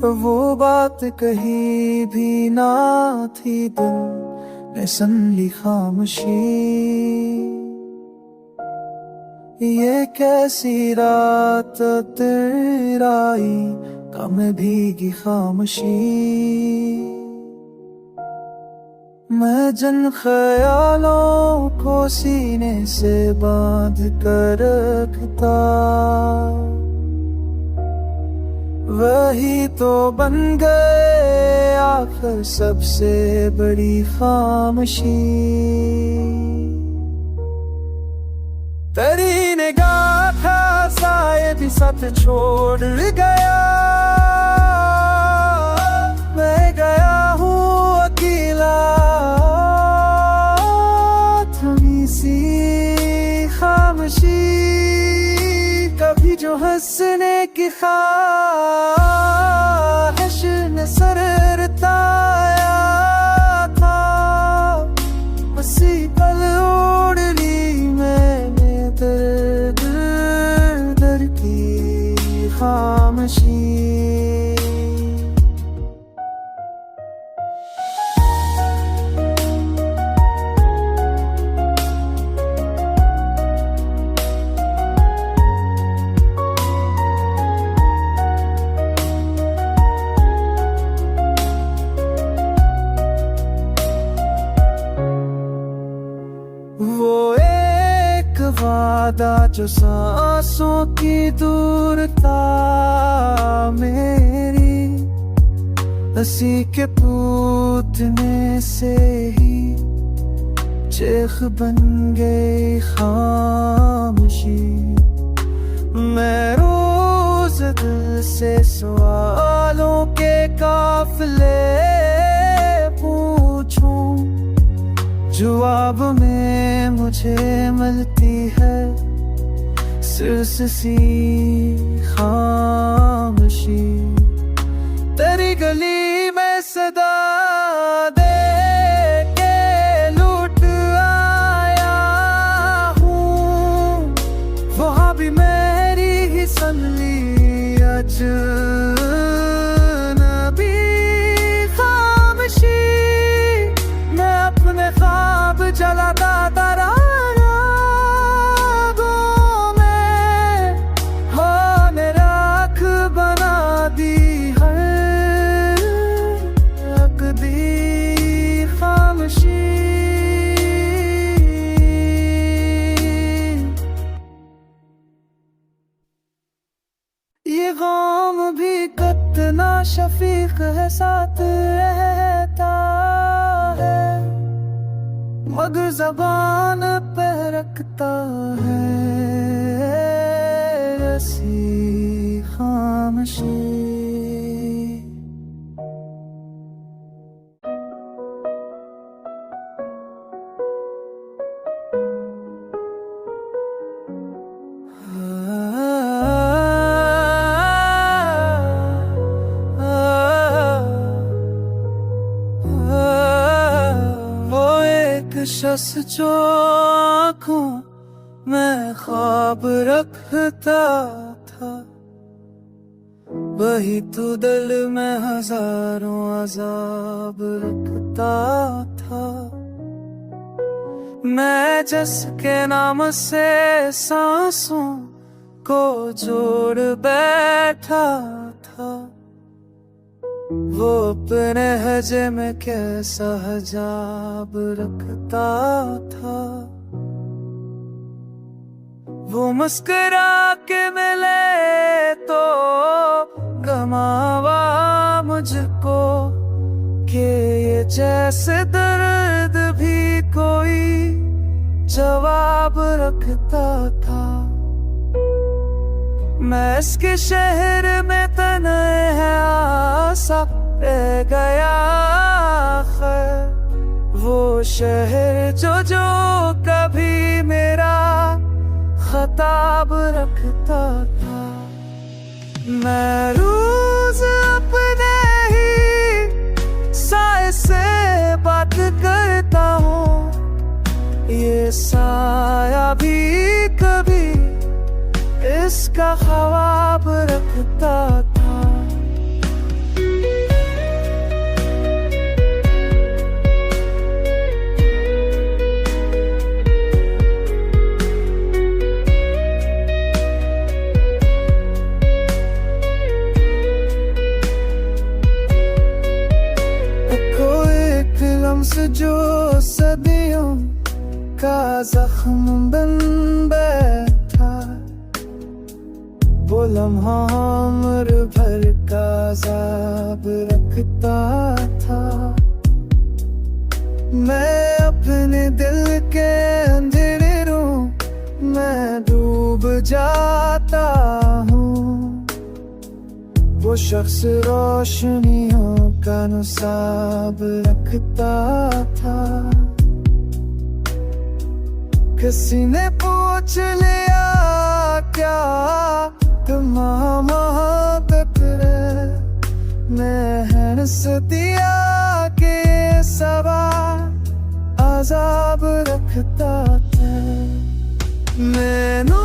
वो बात कही भी ना थी, दिल ने सुन ली खामोशी। ये कैसी रात तेराई, कम भीगी खामोशी। मैं जिन ख्यालों को सीने से बांध कर रखता, वही तो बन गए आखिर सबसे बड़ी खामोशी। तेरी निगाह का साए भी साथ छोड़ गया, मैं गया हूँ अकेला। थमी सी खामोशी, कभी जो हंसने की ख्वाहिश ने सरताया था, उसी पल उड़ ली मैंने दर्द दर की खामोशी। वो एक वादा जो सांसों की दूरता मेरी, हंसी के टूटने से ही चेख बन गई खामोशी। मैं रोज दिल से सवालों के काफिले पूछूं, जवाब में मुझे मिलती है सिर्फ सी खामोशी। तेरी गली में सदा दे के लूट आया हूँ, वहाँ भी मेरी ही संगली अजनबी खामोशी। मैं अपने ख्वाब जलाता रागों में, हाँ ने राख बना दी हर अकदी खामोशी। ये गम भी कितना शफीक है, साथ रहता है मगर ज़बान पे रखता है ऐसी खामोशी। शख्स जो आँखों में ख्वाब रखता था, वही तू दिल में हजारों अज़ाब रखता था। मैं जिसके नाम से सांसों को जोड़ बैठा था, वो अपने हजे में कैसा हजाब रखता था। वो मुस्कुरा के मिले तो गमावा मुझको, कि ये जैसे दर्द भी कोई जवाब रखता था। मैं इसके शहर में तन्हा रह गया, वो शहर जो कभी मेरा खताब रखता था। मैं रोज अपने ही साए से बात करता हूँ, ये साया भी कभी इसका ख्वाब रखता था। जो सदियों का जख्म बन बैठा, वो लम्हा उम्र भर का अज़ाब रखता था। मैं अपने दिल के अंधेरों में डूब जाता हूँ, वो शख्स रोशनियों का निसाब रखता था। किसी ने पूछ लिया क्या तमाम मोहब्बत है, मैं हंस दिया कि सवाल अज़ाब रखता था। मैनू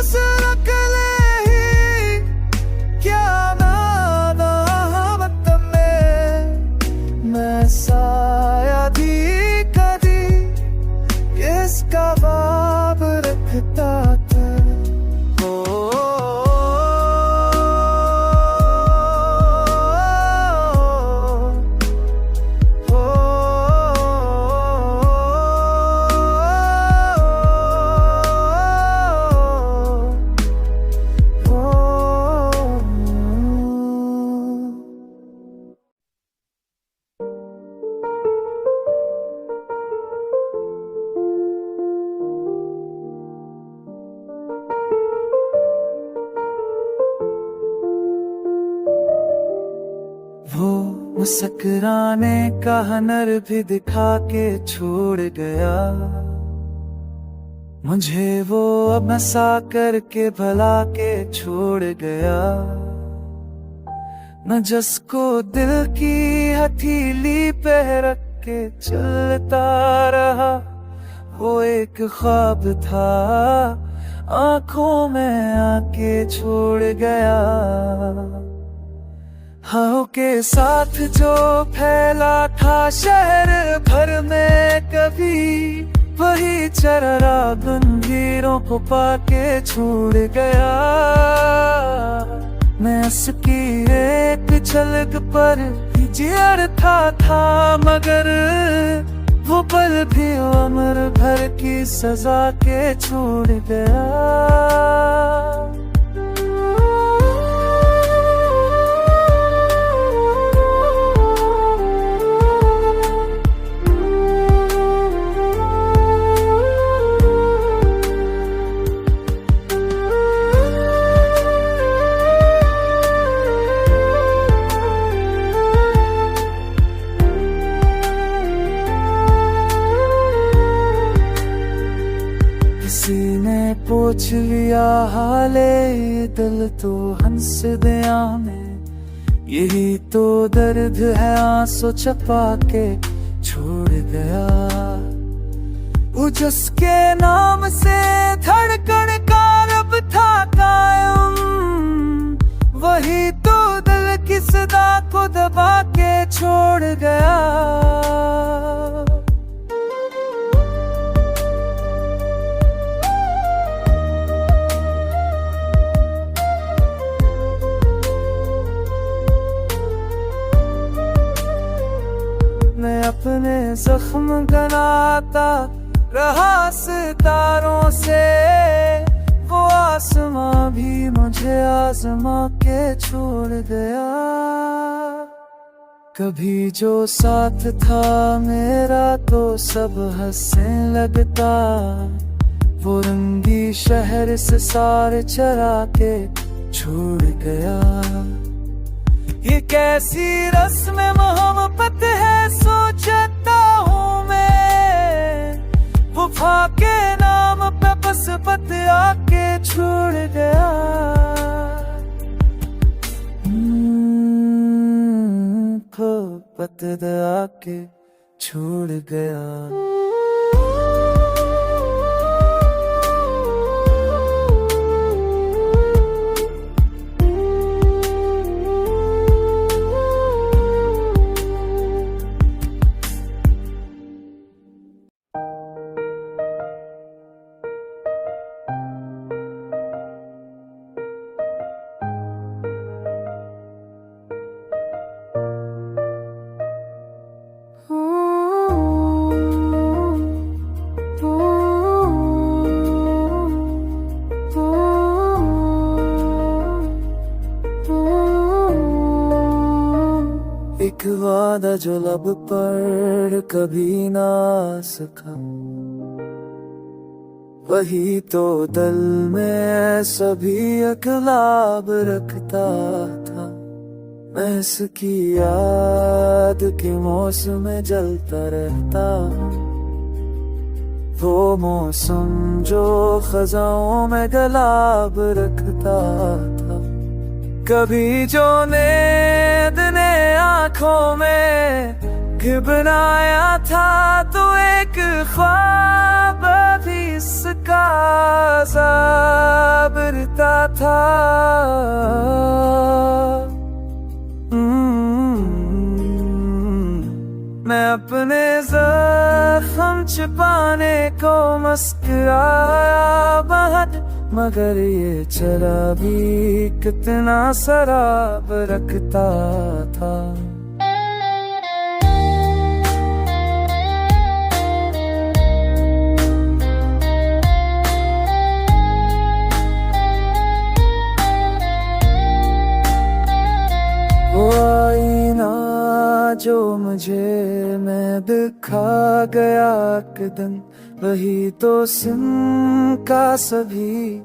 से रख ले ही क्या नादावत में, मैं साया दी कदी किसका बाब रखता था। वो मुस्कुराने का हुनर भी दिखा के छोड़ गया, मुझे वो अब नशा करके भला के छोड़ गया। न जिसको दिल की हथेली पे रख के चलता रहा, वो एक ख्वाब था आंखों में आके छोड़ गया। हाँ के साथ जो फैला था शहर भर में कभी, वही चररा गंभीरों को पाके छोड़ गया। मैं उसकी एक झलक पर जियरता था, मगर वो पल भी उम्र भर की सजा के छोड़ गया। किसी ने पूछ लिया हाले दिल तो हंस दिया मैं, यही तो दर्द है आंसू छपा के छोड़ गया। वो जिसके नाम से धड़कन का रब था कायम, वही तो दिल की सदा को दबा के छोड़ गया। मैं अपने जख्म गनाता रहा सितारों से, वो आसमां भी मुझे आजमा के छोड़ गया। कभी जो साथ था मेरा तो सब हंसने लगता, वो रंगी शहर से सारे चरा के छोड़ गया। ये कैसी रस्म मोहब्बत है सोचता हूँ मैं, वफा के नाम पे बस पत आके छोड़ गया। पत आके छोड़ गया। एक वादा जो लब पर कभी ना सका, वही तो दिल में सभी अकलाब रखता था। मैं इसकी याद के मौसम में जलता रहता हूँ, वो मौसम जो खजाओं में गुलाब रखता था। कभी जो नींद ने आँखों में घबराया था, तो एक ख्वाब भी इसका साबरता था। मैं अपने ज़ख्म छिपाने को मुस्कुराया बहुत, मगर ये चरा भी कितना शराब रखता था। वो आईना जो मुझे मैं दिखा गया एक दिन, वही तो का सभी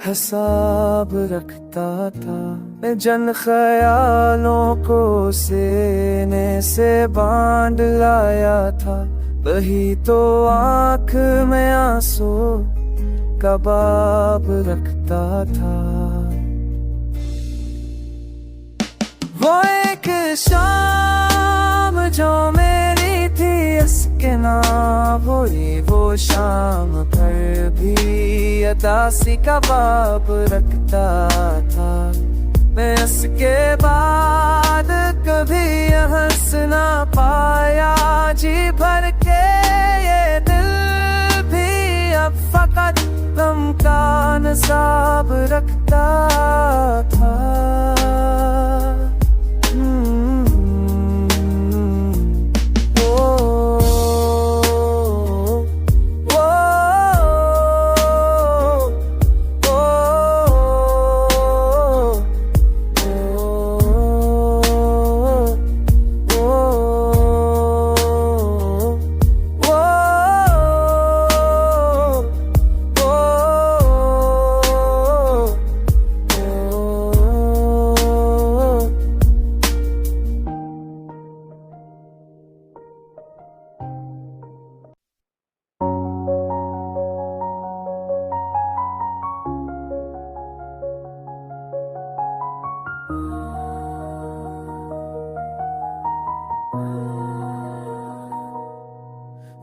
हिसाब रखता था। मैं जन ख्यालों को सीने से बांध लाया था, वही तो आँख में आंसू कबाब रखता था। वो एक शाम जो मेरी थी इसके नाम हुई, वो शाम पर भी अदासी का बाब रखता था। मैं इसके बाद कभी हंस ना पाया जी भर के, ये दिल भी अब फकत गम का नसाब रखता था।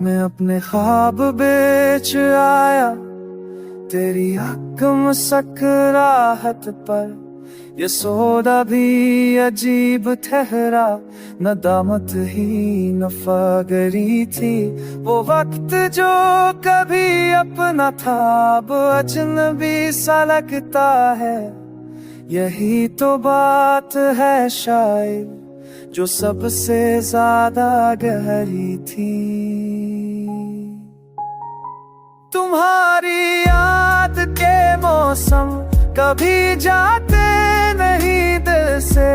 मैं अपने ख्वाब बेच आया तेरी हक मुस्कुराहट पर, ये सौदा भी अजीब ठहरा, नदामत ही नफागरी थी। वो वक्त जो कभी अपना था अब अजनबी सा लगता है, यही तो बात है शायद जो सबसे ज्यादा गहरी थी। तुम्हारी याद के मौसम कभी जाते नहीं दिल से,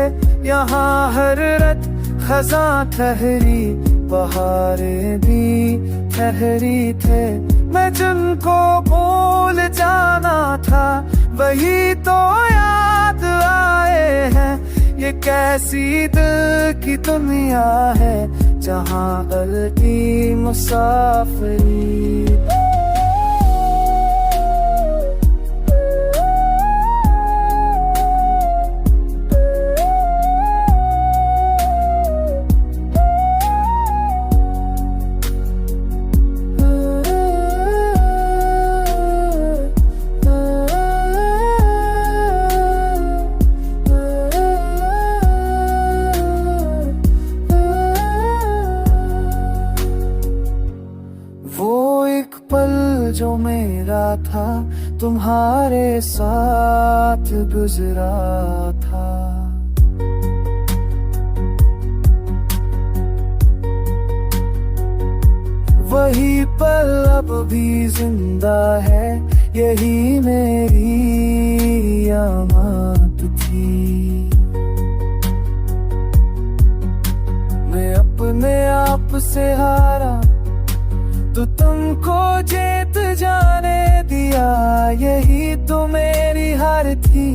यहाँ हर रत खज़ां ठहरी, बहारें भी ठहरी थे। मैं जिनको भूल जाना था वही तो याद आए हैं। ये कैसी दिल की दुनिया है जहाँ दिल की मुसाफिरी। जो मेरा था तुम्हारे साथ गुजरा था, वही पल अब भी जिंदा है, यही मेरी अमानत थी। जीत जाने दिया। यही तो मेरी हार थी,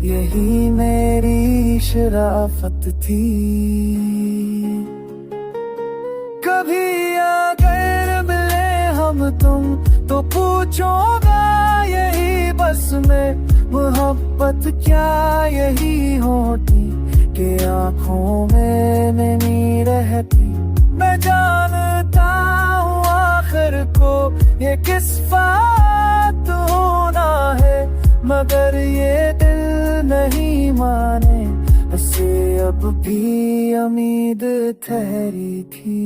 यही मेरी शराफत थी। कभी अगर मिले हम तुम तो पूछूंगा यही बस में, मोहब्बत क्या यही होती कि आंखों में नहीं रहती। मैं जानता हूँ आखिर को ये किस बात होना है, मगर ये दिल नहीं माने, उसे अब भी उम्मीद ठहरी थी।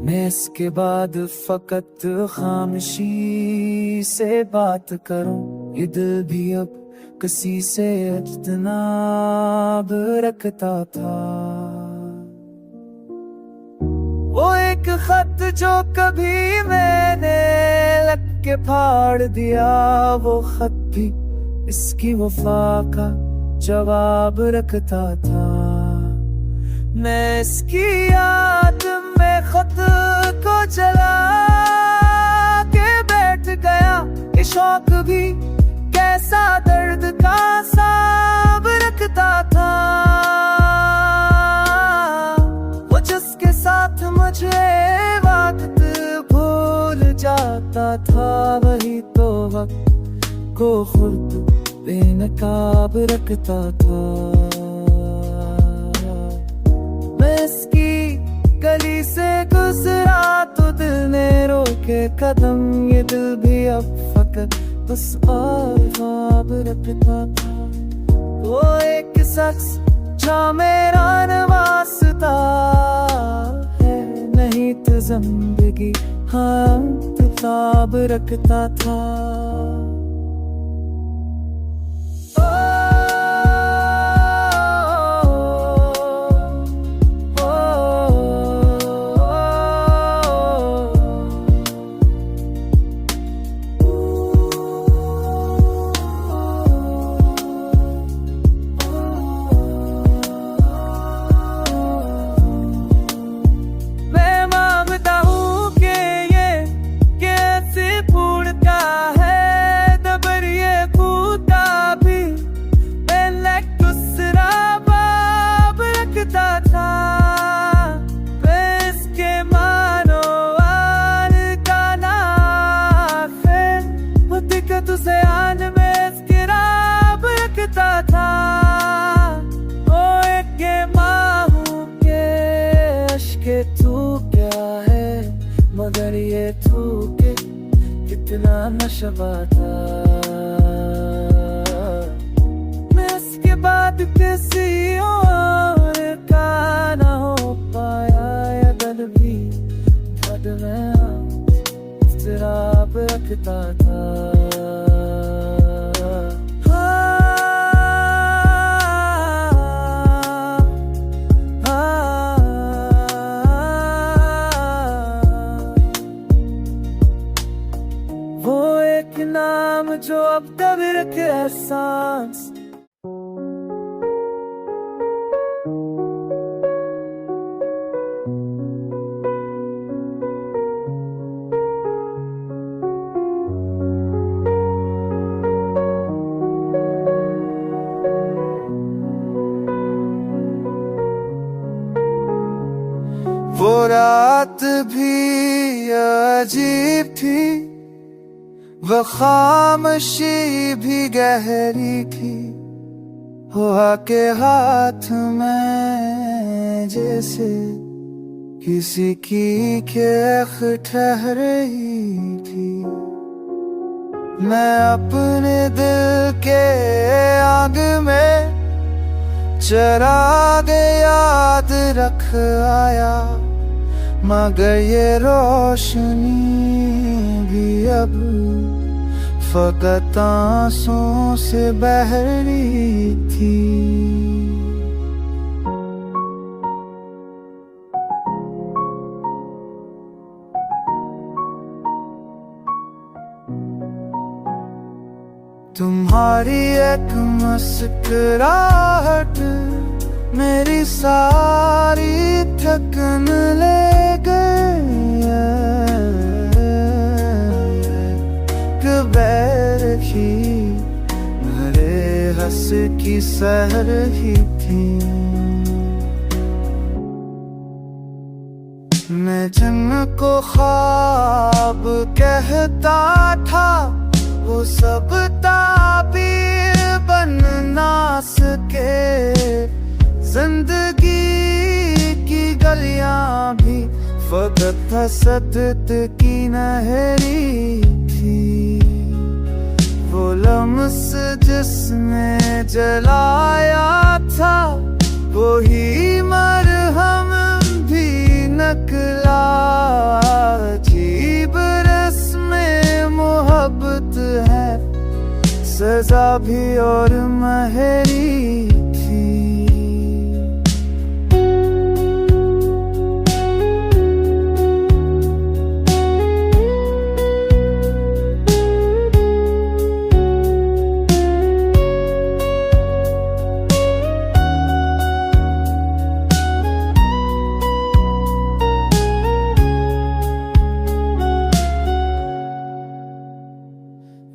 मैं इसके बाद फकत खामोशी से बात करूं, ये दिल भी अब किसी से इज्तिनाब रखता था। वो एक खत जो कभी मैंने लग के फाड़ दिया, वो खत भी इसकी वफा का जवाब रखता था। मैं इसकी याद में खत को जला के बैठ गया, ये शौक भी कैसा दर्द का साब रखता था। वो जिसके साथ मुझे वक्त भूल जाता था, वही तो वक्त को खुद बेनकाब रखता था। मैं इसकी गली से गुजरा तो दिल ने रोके कदम, ये दिल भी अब फकत बस ख्वाब रखता था। वो एक शख्स जो मेरा नवासता है, नहीं तो जिंदगी हाँ इंतखाब रखता था। तुझे आज में गिराब रखता था। ओ एक माहू के अश्के तू क्या है, मगर ये तू के कितना नशबा था। मैं इसके बाद किसी और का ना हो पाया, या दिल भी धड़ में इज़्तिराब रखता था। वो एक नाम जो अब तब रखे एहसास, वो रात भी अजीब थी, वो खामोशी भी गहरी थी। हुआ के हाथ में में जैसे किसी की खेख ठहर रही थी। मैं अपने दिल के आग में चिराग याद रख आया, मगर ये रोशनी भी अब फकत आंसुओं से बह रही थी। तुम्हारी एक मुस्कुराहट मेरी सारी थकन ले गई। बैरखी भरे हंस की सहर ही थी। मैं जिनको ख्वाब कहता था वो सब ताबीर बन ना सके। जिंदगी की गलियां भी फकत हसरत की नहरी थी। वो लम्स जिसने जलाया था वही मरहम भी नकला। अजीब रस्में मोहब्बत है, सजा भी और महरी थी।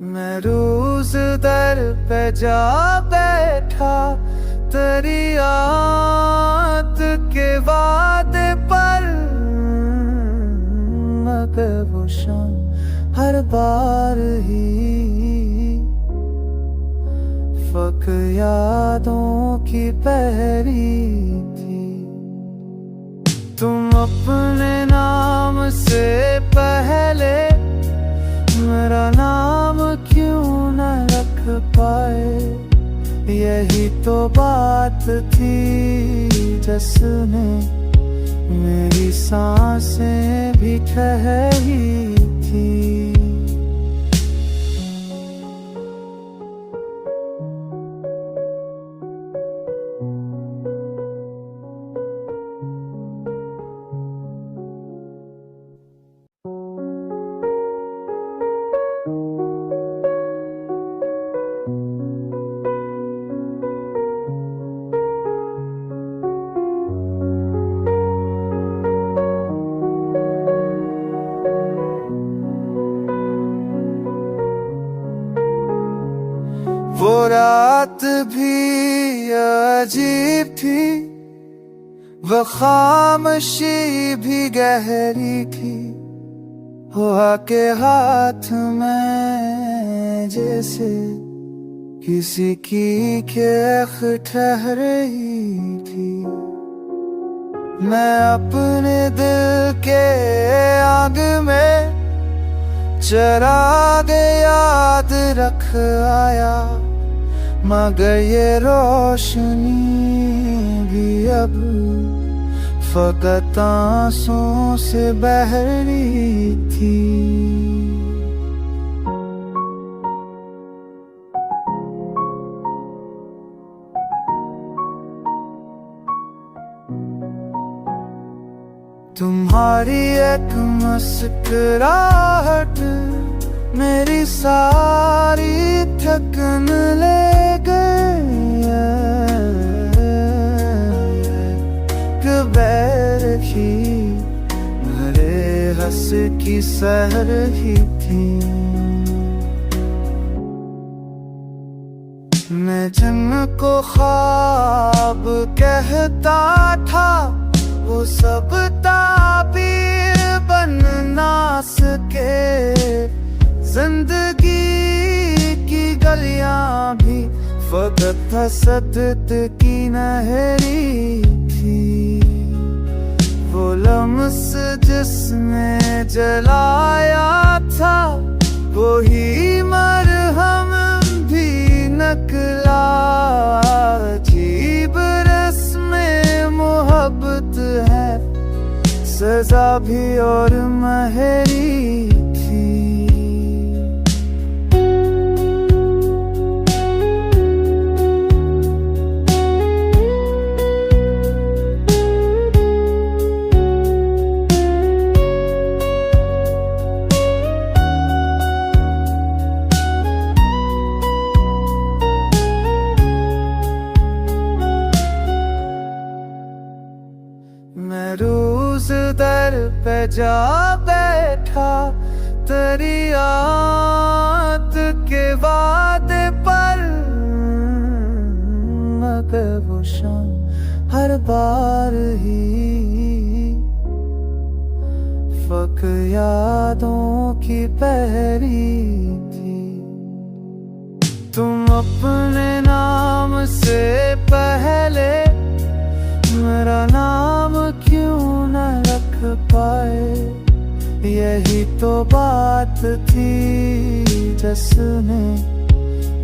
मैं रोज दर पे जा बैठा तेरी याद के वादे पर, मगर वो शाम हर बार ही फक यादों की पहरी थी। तुम अपने नाम से पहले मेरा नाम क्यों न रख पाए। यही तो बात थी जिसने मेरी सांसें भी ठहरी थी। वो रात भी अजीब थी, वो खामोशी भी गहरी थी। हुआ के हाथ में जैसे किसी की खेख ठहर रही थी। मैं अपने दिल के आग में चिराग याद रख आया, मगर ये रोशनी भी अब फकत आंसुओं से बह रही थी। तुम्हारी एक मुस्कुराहट मेरी सारी थकन ले गई। बैरखी भरे हंस की सहर ही थी। मैं जिनको ख्वाब कहता था वो सब ताबीर बन ना सके। जिंदगी की गलियां भी फकत हसरत की नहरी थी। वो लम्स जिसने जलाया था, वही मरहम भी नकला। अजीब रस्में मोहब्बत है, सजा भी और महरी थी। मैं रोज दर पे जा बैठा, तेरी याद के वादे पर, मगर वो शाम हर बार ही फक यादों की पहरी थी। तुम अपने नाम से पहले मेरा नाम क्यों न रख पाए, यही तो बात थी जिसने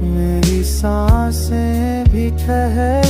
मेरी सांसें भी ठहराई।